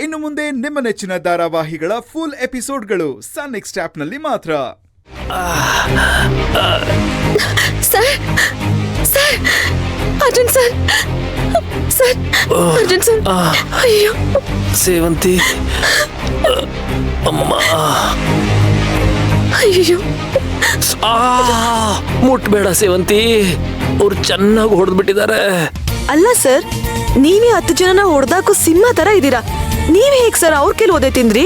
ಇನ್ನು ಮುಂದೆ ನಿಮ್ಮ ನೆಚ್ಚಿನ ಧಾರಾವಾಹಿಗಳ ಫುಲ್ ಎಪಿಸೋಡ್ಗಳು ಸನ್ ನೆಕ್ಸ್ಟ್ ಆಪ್ನಲ್ಲಿ ಮಾತ್ರ. Sir sir Arjun sir sir Arjun sir ಅಯ್ಯೋ ಸೇವಂತಿ ಅಮ್ಮ ಅಯ್ಯೋ ಮುಟ್ಬೇಡ ಸೇವಂತಿ, ಅವ್ರು ಚೆನ್ನಾಗಿ ಹೊಡೆದ್ಬಿಟ್ಟಿದ್ದಾರೆ. ಅಲ್ಲ ಸರ್, ನೀವೇ 10 ಜನನ ಹೊಡೆದಾಕು ಸಿಂಹ ತರ ಇದ್ದೀರಾ. ನೀವ್ ಹೇಗ್ ಸರ್ ಅವ್ರ ಕೈಲಿ ಓದೇ ತಿಂದ್ರಿ?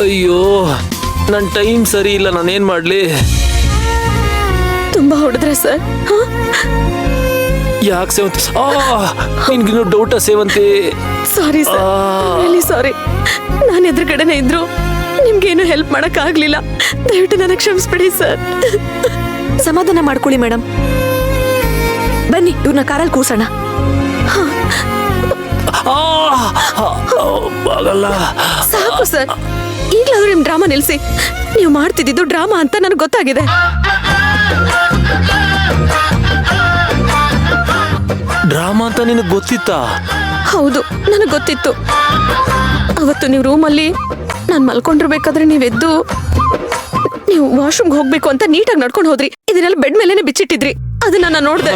ಅಯ್ಯೋ ನನ್ ಟೈಮ್ ಸರಿ ಇಲ್ಲ, ನಾನೇನ್ ಮಾಡ್ಲಿ? ತುಂಬಾ ಹೊಡೆದ್ರ ಸರ್? ಯಾಕೆ ಸೇವಂತಿ? ನಿನ್ಗಿನ್ನು ಡೌಟಾ ಸೇವಂತಿ? Sorry sir, really sorry. ನಾನು ಎದುರುಗಡೆನೆ ಇದ್ರು ನಿಮ್ಗೇನು ಹೆಲ್ಪ್ ಮಾಡಕ್ ಆಗ್ಲಿಲ್ಲ. ದಯವಿಟ್ಟು ನನಗೆ ಕ್ಷಮಿಸ್ಬಿಡಿ ಸರ್. ಸಮಾಧಾನ ಮಾಡ್ಕೊಳ್ಳಿ ಮೇಡಮ್. ಬನ್ನಿ ಇವ್ರನ್ನ ಕಾರಲ್ಲಿ ಕೂರ್ಸೋಣ. ಸಾಕು ಸರ್, ಈಗ್ಲಾದ್ರೂ ನಿಮ್ ಡ್ರಾಮಾ ನಿಲ್ಸಿ. ನೀವು ಮಾಡ್ತಿದ್ದು ಡ್ರಾಮಾ ಅಂತ ನನಗೆ ಗೊತ್ತಾಗಿದೆ. ಡ್ರಾಮಾ ಅಂತ ನಿನಗೆ ಗೊತ್ತಿತ್ತಾ? ಹೌದು, ನನಗೆ ಗೊತ್ತಿತ್ತು. ಅವತ್ತು ನೀವು ರೂಮಲ್ಲಿ ನಾನು ಮಲ್ಕೊಂಡಿರ್ಬೇಕಾದ್ರೆ ನೀವೆದ್ದು ನೀವು ವಾಶ್ರೂಮ್ಗೆ ಹೋಗ್ಬೇಕು ಅಂತ ನೀಟಾಗಿ ನಡ್ಕೊಂಡು ಹೋದ್ರಿ. ಇದನ್ನೆಲ್ಲ ಬೆಡ್ ಮೇಲೆನೆ ಬಿಚ್ಚಿಟ್ಟಿದ್ರಿ. ಅದನ್ನ ನಾನು ನೋಡ್ದೆ.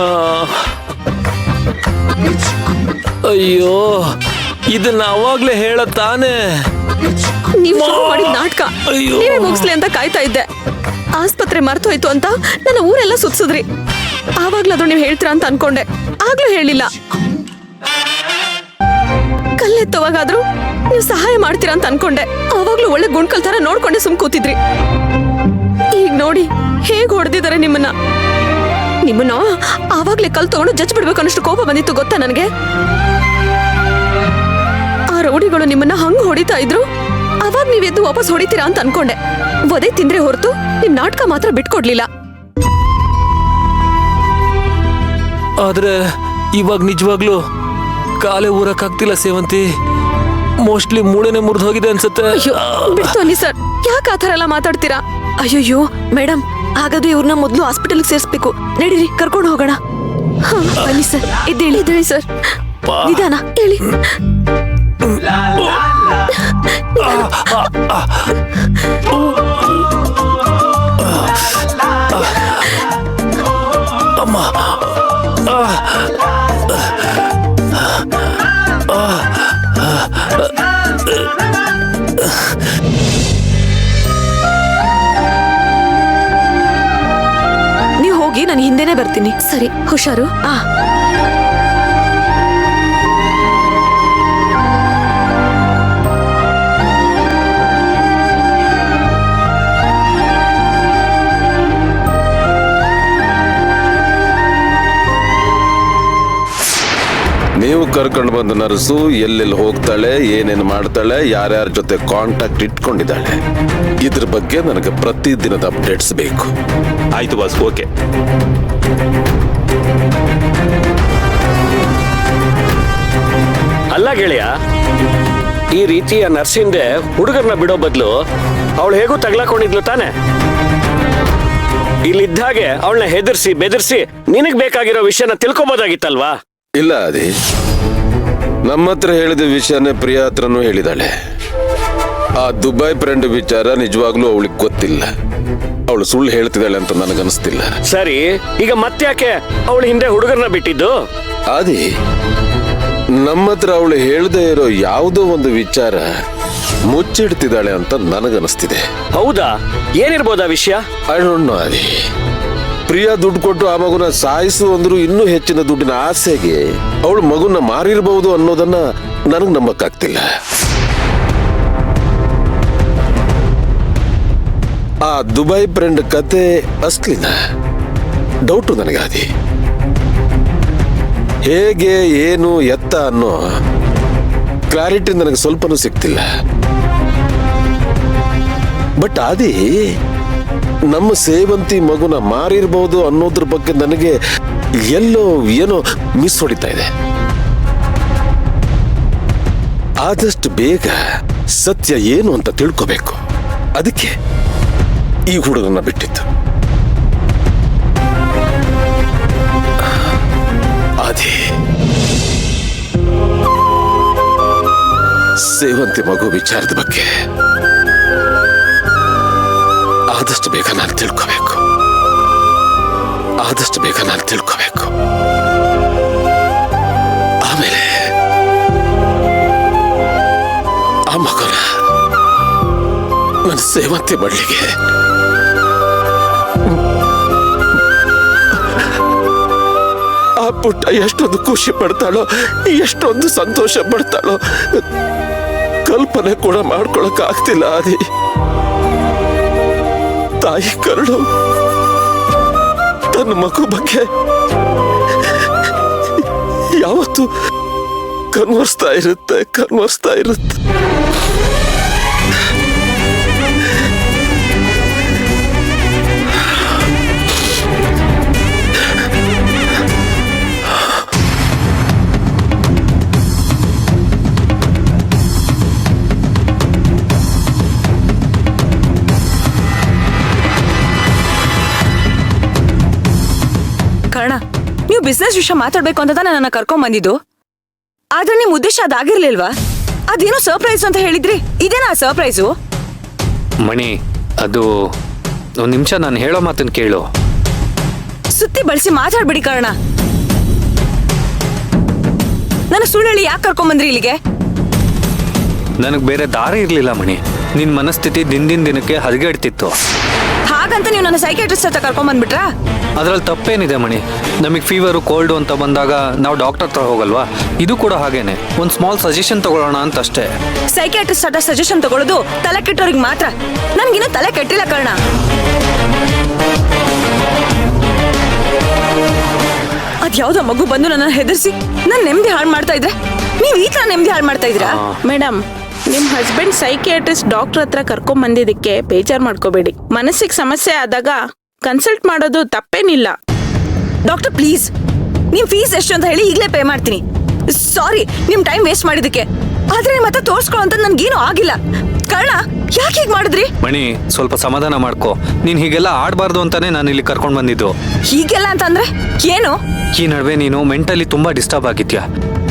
ಅಯ್ಯೋ ಇದನ್ನ ಅವಾಗ್ಲೇ ಹೇಳತ್ತಾನೆ. ನೀವು ಮಾಡಿದ ನಾಟಕ ನೀವೇ ಮುಗಿಸ್ಲಿ ಅಂತ ಕಾಯ್ತಾ ಇದ್ದೆ. ಆಸ್ಪತ್ರೆ ಮರ್ತೋಯ್ತು ಅಂತ ನನ್ನ ಊರೆಲ್ಲ ಸುತ್ಸಿದ್ರಿ. ಆವಾಗ್ಲಾದ್ರೂ ನೀವು ಹೇಳ್ತೀರಾ ಅಂತ ಅನ್ಕೊಂಡೆ, ಆಗ್ಲೂ ಹೇಳಿಲ್ಲ. ಕಲ್ಲೆತ್ತವಾಗಾದ್ರೂ ನೀವು ಸಹಾಯ ಮಾಡ್ತೀರಾ ಅಂತ ಅನ್ಕೊಂಡೆ, ಆವಾಗ್ಲೂ ಒಳ್ಳೆ ಗುಂಡ್ಕಲ್ ತರ ನೋಡ್ಕೊಂಡೆ ಸುಮ್ ಕೂತಿದ್ರಿ. ಈಗ ನೋಡಿ ಹೇಗ್ ಹೊಡೆದಿದ್ದಾರೆ ನಿಮ್ಮನ್ನ. ಆವಾಗ್ಲೇ ಕಲ್ ತಗೊಂಡು ಜಚ್ ಬಿಡ್ಬೇಕು ಅನ್ನಷ್ಟು ಕೋಪ ಬಂದಿತ್ತು ಗೊತ್ತಾ ನನಗೆ. ಆ ರೌಡಿಗಳು ನಿಮ್ಮನ್ನ ಹಂಗ್ ಹೊಡಿತಾ ಇದ್ರು, ಅವಾಗ ನೀವೆದ್ದು ವಾಪಸ್ ಹೊಡಿತೀರಾ ಅಂತ ಅನ್ಕೊಂಡೆ. ಒದೆ ತಿಂದ್ರೆ ಹೊರತು ನಿಮ್ ನಾಟಕ ಮಾತ್ರ ಬಿಟ್ಕೊಡ್ಲಿಲ್ಲ. ಆದ್ರೆ ಇವಾಗ ನಿಜವಾಗ್ಲೂ ಕಾಲೇ ಊರಕ್ಕಾಗ್ತಿಲ್ಲ ಸೇವಂತಿ. ಮೋಸ್ಟ್ಲಿ ಮೂಳೆನೆ ಮುರಿದು ಹೋಗಿದೆ ಅನ್ಸುತ್ತೆ. ಬಿಡ್ತು ಅನ್ನಿ ಸರ್, ಯಾಕೆ ಆ ಥರ ಎಲ್ಲ ಮಾತಾಡ್ತೀರಾ? ಅಯ್ಯೋ ಮೇಡಮ್, ಹಾಗಾದ್ರೆ ಇವ್ರನ್ನ ಮೊದಲು ಹಾಸ್ಪಿಟಲ್ಗೆ ಸೇರಿಸ್ಬೇಕು. ನಡೀರಿ ಕರ್ಕೊಂಡು ಹೋಗೋಣ. ಬನ್ನಿ ಸರ್, ಇದ್ದೇಳಿ ಸರ್. ನಿಧಾನ ಹೇಳಿ. ಅಮ್ಮ ನೀವು ಹೋಗಿ, ನಾನು ಹಿಂದೆನೆ ಬರ್ತೀನಿ. ಸರಿ, ಹುಷಾರು. ನೀವು ಕರ್ಕೊಂಡು ಬಂದ ನರ್ಸು ಎಲ್ಲೆಲ್ಲಿ ಹೋಗ್ತಾಳೆ, ಏನೇನು ಮಾಡ್ತಾಳೆ, ಯಾರ್ಯಾರ ಜೊತೆ ಕಾಂಟ್ಯಾಕ್ಟ್ ಇಟ್ಕೊಂಡಿದ್ದಾಳೆ, ಇದ್ರ ಬಗ್ಗೆ ನನಗೆ ಪ್ರತಿದಿನದ ಅಪ್ಡೇಟ್ಸ್ ಬೇಕು. ಆಯ್ತು ಬಾಸ್, ಓಕೆ. ಅಲ್ಲ ಗೆಳೆಯ, ಈ ರೀತಿಯ ನರ್ಸಿಂದೆ ಹುಡುಗರನ್ನ ಬಿಡೋ ಬದಲು ಅವಳು ಹೇಗೂ ತಗ್ಲಾಕೊಂಡಿದ್ಲು ತಾನೆ. ಇಲ್ಲಿದ್ದ ಹಾಗೆ ಅವಳನ್ನ ಹೆದರ್ಸಿ ಬೆದರ್ಸಿ ನಿನಗ್ ಬೇಕಾಗಿರೋ ವಿಷಯನ ತಿಳ್ಕೊಬೋದಾಗಿತ್ತಲ್ವಾ? ಇಲ್ಲ ಅದೇ, ನಮ್ಮ ಹತ್ರ ಹೇಳಿದ ವಿಷಯನೇ ಪ್ರಿಯಾ ಹತ್ರನೂ ಹೇಳಿದಾಳೆ. ಆ ದುಬೈ ಫ್ರೆಂಡ್ ವಿಚಾರ ನಿಜವಾಗ್ಲೂ ಅವಳಿಗೆ ಗೊತ್ತಿಲ್ಲ. ಅವಳು ಸುಳ್ಳು ಹೇಳ್ತಿದ್ದಾಳೆ ಅಂತ ನನಗನ್ನಿಸ್ತಿಲ್ಲ. ಸರಿ, ಈಗ ಮತ್ತ್ಯಾಕೆ ಅವಳು ಹಿಂದೆ ಹುಡುಗರನ್ನ ಬಿಟ್ಟಿದ್ದು? ಆದಿ, ನಮ್ಮ ಹತ್ರ ಅವಳು ಹೇಳದೇ ಇರೋ ಯಾವುದೋ ಒಂದು ವಿಚಾರ ಮುಚ್ಚಿಡ್ತಿದ್ದಾಳೆ ಅಂತ ನನಗನ್ನಿಸ್ತಿದೆ. ಹೌದಾ? ಏನಿರ್ಬೋದಾ ವಿಷಯ? ಐ ಡೋಂಟ್ ನೋ ಆದಿ. ಪ್ರಿಯಾ ದುಡ್ಡು ಕೊಟ್ಟು ಆ ಮಗುನ ಸಾಯಿಸು ಅಂದ್ರು ಇನ್ನೂ ಹೆಚ್ಚಿನ ದುಡ್ಡಿನ ಆಸೆಗೆ ಅವಳು ಮಗುನ ಮಾರಿರಬಹುದು ಅನ್ನೋದನ್ನ ನನಗೆ ನಂಬಕ್ಕಾಗ್ತಿಲ್ಲ. ಆ ದುಬೈ ಫ್ರೆಂಡ್ ಕತೆ ಅಸ್ಲಿನ ಡೌಟು ನನಗಾದಿ. ಹೇಗೆ, ಏನು, ಎತ್ತ ಅನ್ನೋ ಕ್ಲಾರಿಟಿ ನನಗೆ ಸ್ವಲ್ಪನೂ ಸಿಗ್ತಿಲ್ಲ. ಬಟ್ ಆದಿ, ನಮ್ಮ ಸೇವಂತಿ ಮಗುನ ಮಾರಿರ್ಬಹುದು ಅನ್ನೋದ್ರ ಬಗ್ಗೆ ನನಗೆ ಎಲ್ಲೋ ಏನೋ ಮಿಸ್ ಹೊಡಿತಾ ಇದೆ. ಆದಷ್ಟು ಬೇಗ ಸತ್ಯ ಏನು ಅಂತ ತಿಳ್ಕೋಬೇಕು. ಅದಕ್ಕೆ ಈ ಹುಡುಗನ ಬಿಟ್ಟಿತ್ತು. ಆದಿ, ಸೇವಂತಿ ಮಗು ವಿಚಾರದ ಬಗ್ಗೆ ಆದಷ್ಟು ಬೇಗ ನಾನು ತಿಳ್ಕೋಬೇಕು. ಆಮೇಲೆ ಆ ಮಗುನ ನನ್ನ ಸೇವಂತಿ ಮಡ್ಲಿಗೆ ಆ ಪುಟ್ಟ ಎಷ್ಟೊಂದು ಖುಷಿ ಪಡ್ತಾಳೋ, ಎಷ್ಟೊಂದು ಸಂತೋಷ ಪಡ್ತಾಳೋ ಕಲ್ಪನೆ ಕೂಡ ಮಾಡ್ಕೊಳಕ್ ಆಗ್ತಿಲ್ಲ. ಆದಿ ತಾಯಿ ಕರುಳು ತನ್ನ ಮಗು ಬಗ್ಗೆ ಯಾವತ್ತು ಕನ್ವರ್ಸ್ತಾ ಇರುತ್ತೆ. ಕರ್ಣ, ನೀವು ಬಿಸ್ನೆಸ್ ವಿಷಯ ಮಾತಾಡ್ಬೇಕು ಅಂತ ತಾನೇ ನನ್ನ ಕರ್ಕೊಂಡ್ ಬಂದಿದ್ದು. ಆದ್ರೆ ನಿಮ್ ಉದ್ದೇಶ ಅದಾಗಿರ್ಲಿಲ್ವಾ? ಅದೇನೋ ಸರ್ಪ್ರೈಸ್ ಅಂತ ಹೇಳಿದ್ರಿ, ಇದೇನಾ ಸರ್ಪ್ರೈಸು? ಮಣಿ, ಅದು ಒಂದು ನಿಮಿಷ ನಾನು ಹೇಳೋ ಮಾತನ್ನು ಕೇಳು. ಸುತ್ತಿ ಬಳಸಿ ಮಾತಾಡ್ಬಿಡಿ ಕರ್ಣ. ನನ್ನ ಸುಳ್ಳು ಹೇಳಿ ಯಾಕೆ ಕರ್ಕೊಂಡ್ ಬಂದ್ರಿ ಇಲ್ಲಿಗೆ? ನನಗೆ ಬೇರೆ ದಾರಿ ಇರಲಿಲ್ಲ ಮಣಿ. ನಿನ್ನ ಮನಸ್ಥಿತಿ ದಿನದಿಂದ ದಿನಕ್ಕೆ ಹದಗೆಡ್ತಿತ್ತು. ಹಾಗಂತ ನೀವು ನನ್ನ ಸೈಕಿಯಾಟ್ರಿಸ್ಟ್ ಹತ್ರ ಕರ್ಕೊಂಡ್ ಬಂದ್ಬಿಟ್ರಾ? ಅದ್ರಲ್ಲಿ ತಪ್ಪೇನಿದೆ ಮಣಿ? ನಮಗೆ ಫೀವರು ಕೋಲ್ಡು ಅಂತ ಬಂದಾಗ ನಾವು ಡಾಕ್ಟರ್ ಹತ್ರ ಹೋಗಲ್ವಾ? ಇದು ಕೂಡ ಹಾಗೇನೆ, ಒಂದು ಸ್ಮಾಲ್ ಸಜೆಷನ್ ತಗೊಳ್ಳೋಣ ಅಂತ ಅಷ್ಟೇ. ಸೈಕಿಯಾಟ್ರಿಸ್ಟ್ ಹತ್ರ ಸಜೆಷನ್ ತಗೊಳ್ಳೋದು ತಲೆ ಕೆಟ್ಟವ್ರಿಗೆ ಮಾತ್ರ. ನನ್ಗಿನ್ನೂ ತಲೆ ಕೆಟ್ಟಿಲ್ಲ ಕರ್ಣ. ಅದ್ಯಾವ್ದೋ ಮಗು ಬಂದು ನನ್ನ ಹೆದರ್ಸಿ ನನ್ ನೆಮ್ಮದಿ ಹಾಳು ಮಾಡ್ತಾ ಇದ್ರೆ ನೀವ್ ಈ ತರ ನೆಮ್ಮದಿ ಹಾಳು ಮಾಡ್ತಾ ಇದ್ರಾ? ಮೇಡಮ್, ನಿಮ್ ಹಸ್ಬೆಂಡ್ ಸೈಕಿಯಾಟ್ರಿಸ್ಟ್ ಡಾಕ್ಟರ್ ಹತ್ರ ಕರ್ಕೊಂಡ್ ಬಂದಿದ್ದಕ್ಕೆ ಬೇಜಾರ್ ಮಾಡ್ಕೋಬೇಡಿ. ಮನಸ್ಸಿಗೆ ಸಮಸ್ಯೆ ಆದಾಗ ಕನ್ಸಲ್ಟ್ ಮಾಡೋದು ತಪ್ಪೇನಿಲ್ಲ. ಡಾಕ್ಟರ್ ಪ್ಲೀಸ್, ನಿಮ್ ಫೀಸ್ ಎಷ್ಟು ಅಂತ ಹೇಳಿ ಈಗಲೇ ಪೇ ಮಾಡ್ತೀನಿ. ಸಾರಿ ನಿಮ್ ಟೈಮ್ ವೇಸ್ಟ್ ಮಾಡಿದಕ್ಕೆ. ಆದ್ರೆ ಮತ್ತೆ ತೋರ್ಸ್ಕೊಳ್ಳೋ ಅಂತ ನನ್ಗೇನು ಆಗಿಲ್ಲ. ಕರ್ಣ, ಯಾಕೆ ಹೀಗೆ ಮಾಡಿದ್ರಿ? ಮಣಿ, ಸ್ವಲ್ಪ ಸಮಾಧಾನ ಮಾಡ್ಕೋ. ನೀನ್ ಹೀಗೆಲ್ಲ ಆಡ್ಬಾರ್ದು ಅಂತಾನೆ ನಾನು ಇಲ್ಲಿ ಕರ್ಕೊಂಡ್ ಬಂದಿದ್ದು. ಹೀಗೆಲ್ಲ ಅಂತಂದ್ರೆ ಏನು? ಈ ನಡುವೆ ನೀನು ಮೆಂಟಲಿ ತುಂಬಾ ಡಿಸ್ಟರ್ಬ್ ಆಗಿದ್ಯಾ.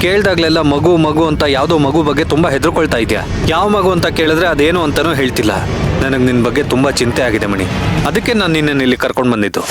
ಕೇಳ್ದಾಗ್ಲೆಲ್ಲ ಮಗು ಮಗು ಅಂತ ಯಾವ್ದೋ ಮಗು ಬಗ್ಗೆ ತುಂಬಾ ಹೆದರ್ಕೊಳ್ತಾ ಇದ್ಯಾ. ಯಾವ ಮಗು ಅಂತ ಕೇಳಿದ್ರೆ ಅದೇನು ಅಂತಾನೂ ಹೇಳ್ತಿಲ್ಲ. ನನಗೆ ನಿನ್ ಬಗ್ಗೆ ತುಂಬಾ ಚಿಂತೆ ಆಗಿದೆ ಮಣಿ. ಅದಕ್ಕೆ ನಾನು ನಿನ್ನನ್ನು ಇಲ್ಲಿ ಕರ್ಕೊಂಡ್ ಬಂದಿದ್ದು.